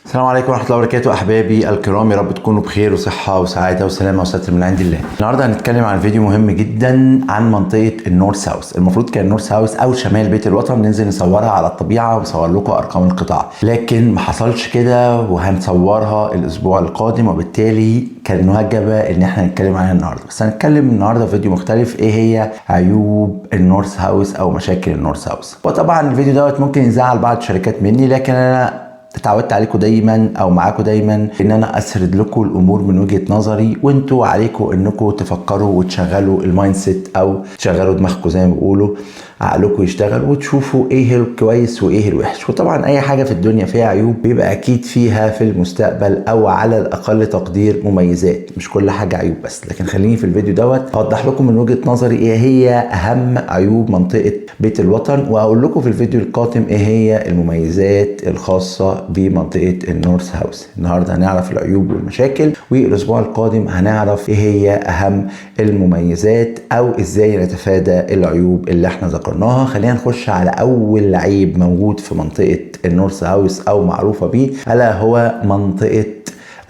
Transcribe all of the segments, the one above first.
السلام عليكم ورحمة الله وبركاته أحبابي الكرام، يا رب تكونوا بخير وصحة وسعادة وسلامة وستر من عند الله. النهاردة هنتكلم عن فيديو مهم جدا عن منطقة النورث هاوس. المفروض كان النورث هاوس أو شمال بيت الوطن ننزل نصورها على الطبيعة ونصور لكم أرقام القطاع، لكن ما حصلش كده وهنصورها الأسبوع القادم، وبالتالي كان مهجبة إن احنا نتكلم عنها النهاردة. بس هنتكلم النهاردة في فيديو مختلف، إيه هي عيوب النورث هاوس أو مشاكل النورث هاوس. وطبعا الفيديو دوت ممكن يزعل بعض الشركات مني، لكن أنا اتعودت عليكم دايما او معاكم دايما ان انا اسرد لكم الامور من وجهة نظري، وانتوا عليكم انكم تفكروا وتشغلوا المايند سيت او تشغلوا دماغكم زي ما بيقولوا، عقلكم يشتغل وتشوفوا ايه الكويس وايه الوحش. وطبعا اي حاجة في الدنيا فيها عيوب بيبقى اكيد فيها في المستقبل او على الاقل تقدير مميزات، مش كل حاجة عيوب بس. لكن خليني في الفيديو دوت اوضح لكم من وجهة نظري ايه هي اهم عيوب منطقة بيت الوطن، واقول لكم في الفيديو القادم ايه هي المميزات الخاصة بمنطقة النورث هاوس. النهاردة هنعرف العيوب والمشاكل، والاسبوع القادم هنعرف ايه هي اهم المميزات او ازاي نتفادى العيوب اللي احنا ذكرناها. خلينا نخش على اول عيب موجود في منطقة النورث هاوس او معروفة بيه، الا هو منطقة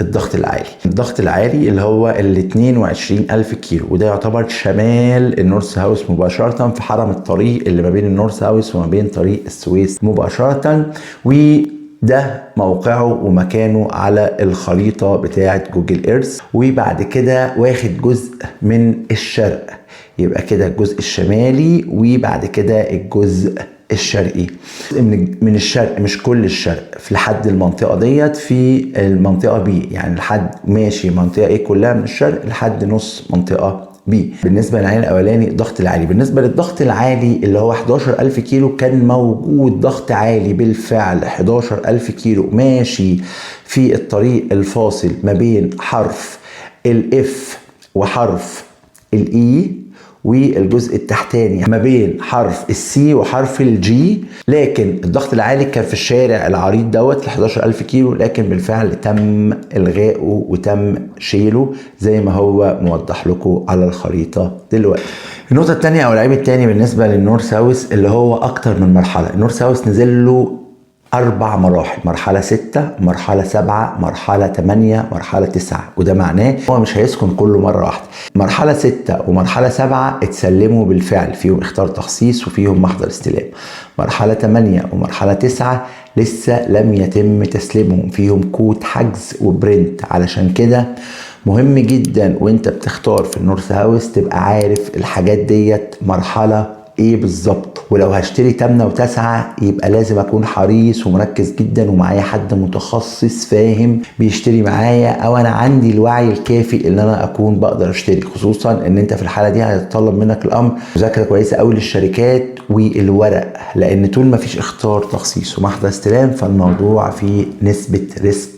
الضغط العالي. الضغط العالي اللي هو ال 22,000 كيلو، وده يعتبر شمال النورث هاوس مباشرة في حرم الطريق اللي ما بين النورث هاوس وما بين طريق السويس مباشرة، وده موقعه ومكانه على الخريطة بتاعة جوجل ايرث. وبعد كده واخد جزء من الشرق، يبقى كده الجزء الشمالي وبعد كده الجزء الشرقي. من الشرق، مش كل الشرق، في لحد المنطقه ديت في المنطقه بي، يعني لحد ماشي منطقه ايه كلها من الشرق لحد نص منطقه بي. بالنسبه للعين الاولاني الضغط العالي. بالنسبه للضغط العالي اللي هو 11,000 كيلو، كان موجود ضغط عالي بالفعل 11,000 كيلو ماشي في الطريق الفاصل ما بين حرف الاف وحرف الاي، والجزء التحتاني ما بين حرف السي وحرف الجي. لكن الضغط العالي كان في الشارع العريض دوت ل 11,000 كيلو، لكن بالفعل تم الغائه وتم شيله زي ما هو موضح لكم على الخريطة دلوقتي. النقطة الثانية او العيب الثاني بالنسبة للنورث هاوس اللي هو اكتر من مرحلة. النورث هاوس نزل له 4 مراحل، مرحلة 6، مرحلة 7، مرحلة 8، مرحلة 9. وده معناه هو مش هيسكن كله مرة واحدة. مرحلة 6 ومرحلة 7 اتسلموا بالفعل، فيهم اختار تخصيص وفيهم محضر استلام. مرحلة 8 ومرحلة 9 لسه لم يتم تسليمهم، فيهم كود حجز وبرنت. علشان كده مهم جدا وانت بتختار في النورث هاوس تبقى عارف الحاجات ديت مرحلة ايه بالظبط. ولو هشتري 8 و9 يبقى لازم اكون حريص ومركز جدا ومعايا حد متخصص فاهم بيشتري معايا، او انا عندي الوعي الكافي ان انا اكون بقدر اشتري. خصوصا ان انت في الحالة دي هيتطلب منك الامر مذاكرة كويسة قوي للشركات والورق، لان طول ما فيش اختار تخصيص ومحضر استلام فالموضوع فيه نسبة ريسك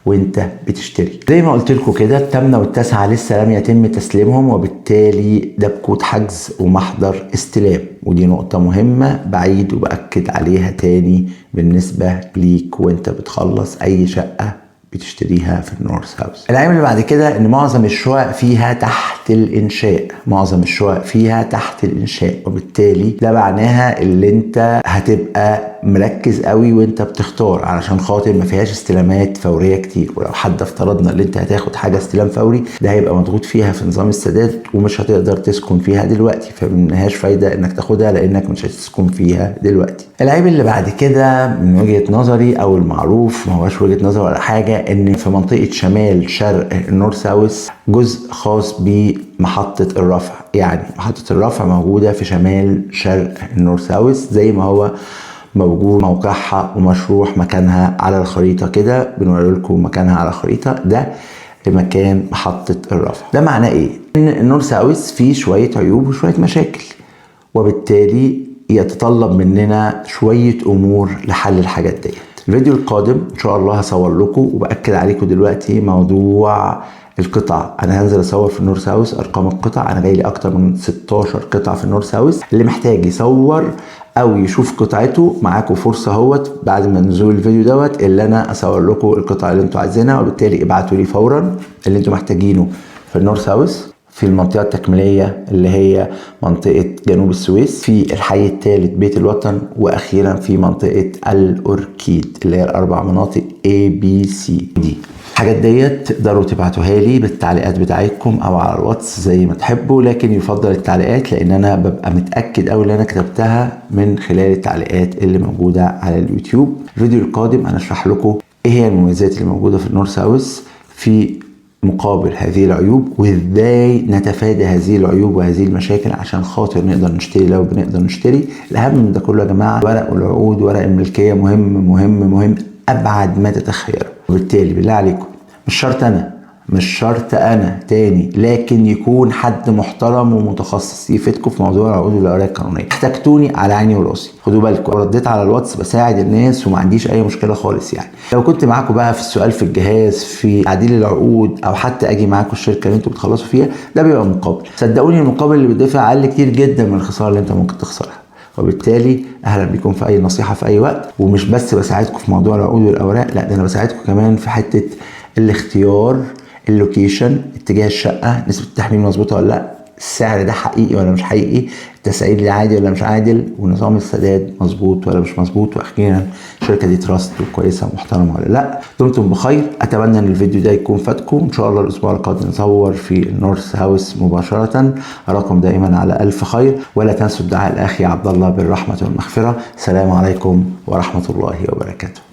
وانت بتشتري. زي ما قلت لكم كده الثامنة والتاسعة لسه لم يتم تسليمهم، وبالتالي ده بكود حجز ومحضر استلام. ودي نقطة مهمة بعيد وبأكد عليها تاني بالنسبة ليك وانت بتخلص اي شقة بتشتريها في النورث هاوس. العيب اللي بعد كده ان معظم الشقق فيها تحت الانشاء، معظم الشقق فيها تحت الانشاء، وبالتالي ده معناها اللي انت هتبقى مركز قوي وانت بتختار علشان خاطر ما فيهاش استلامات فوريه كتير. ولو حد افترضنا ان انت هتاخد حاجه استلام فوري، ده هيبقى مضغوط فيها في نظام السداد ومش هتقدر تسكن فيها دلوقتي، فمنهاش فايده انك تاخدها لانك مش هتسكن فيها دلوقتي. العيب اللي بعد كده من وجهه نظري او المعروف، ما هوش وجهه نظر ولا حاجه، ان في منطقه شمال شرق النورث هاوس جزء خاص بمحطه الرفع. يعني محطه الرفع موجوده في شمال شرق النورث هاوس زي ما هو موجود موقعها ومشروح مكانها على الخريطة كده. بنوري لكم مكانها على الخريطة، ده لمكان محطة الرفع. ده معناه ايه؟ ان النورث هاوس فيه شوية عيوب وشوية مشاكل، وبالتالي يتطلب مننا شوية امور لحل الحاجات ديت. الفيديو القادم ان شاء الله هصور لكم وبأكد عليكم دلوقتي موضوع القطع. انا هنزل اصور في النورث هاوس ارقام القطع. انا جاي لي اكتر من 16 قطعة في النورث هاوس. اللي محتاج يصور او يشوف قطعته معاكم فرصه اهوت بعد ما نزول الفيديو دوت اللي انا اصور لكم القطع اللي انتوا عايزينها، وبالتالي ابعتوا لي فورا اللي انتوا محتاجينه في النورث هاوس. في المنطقة التكميلية اللي هي منطقة جنوب السويس، في الحي الثالث بيت الوطن، وأخيرا في منطقة الأوركيد اللي هي الأربع مناطق A B C D. الحاجات ديت تقدروا تبعتوها لي بالتعليقات بتاعتكم او على الواتس زي ما تحبوا، لكن يفضل التعليقات لان انا ببقى متاكد قوي ان انا كتبتها من خلال التعليقات اللي موجوده على اليوتيوب. الفيديو القادم انا اشرح لكم ايه هي المميزات اللي موجوده في النورث ساوث في مقابل هذه العيوب، وازاي نتفادى هذه العيوب وهذه المشاكل عشان خاطر نقدر نشتري لو بنقدر نشتري. الاهم من ده كله يا جماعه ورق العقود، ورق الملكيه مهم مهم مهم ابعد ما تتخيلوا. وبالتالي بالله عليكم مش شرط انا تاني، لكن يكون حد محترم ومتخصص يفيدكم في موضوع العقود والاوراق القانونيه. احتجتوني على عيني وراسي، خدوا بالكم رديت على الواتس بساعد الناس وما عنديش اي مشكله خالص. يعني لو كنت معاكم بقى في السؤال في الجهاز، في تعديل العقود، او حتى اجي معاكم الشركه اللي انتوا بتخلصوا فيها، ده بيبقى مقابل. صدقوني المقابل اللي بيدفع اقل كتير جدا من الخساره اللي انت ممكن تخسرها. وبالتالي اهلا بكم في اي نصيحه في اي وقت. ومش بس بساعدكم في موضوع العقود والاوراق، لا ده انا بساعدكم كمان في حته الاختيار، اللوكيشن، اتجاه الشقه، نسبه التحميل مظبوطه ولا لا، السعر ده حقيقي ولا مش حقيقي، التسعير ده عادي ولا مش عادل، ونظام السداد مظبوط ولا مش مظبوط، واخيرا الشركه دي تراست وكويسه ومحترمه ولا لا. دمتم بخير. اتمنى ان الفيديو ده يكون فاتكم. ان شاء الله الاسبوع القادم نصور في النورث ساوث مباشره. اراكم دائما على الف خير، ولا تنسوا الدعاء لاخي عبد الله بالرحمه والمغفره. السلام عليكم ورحمه الله وبركاته.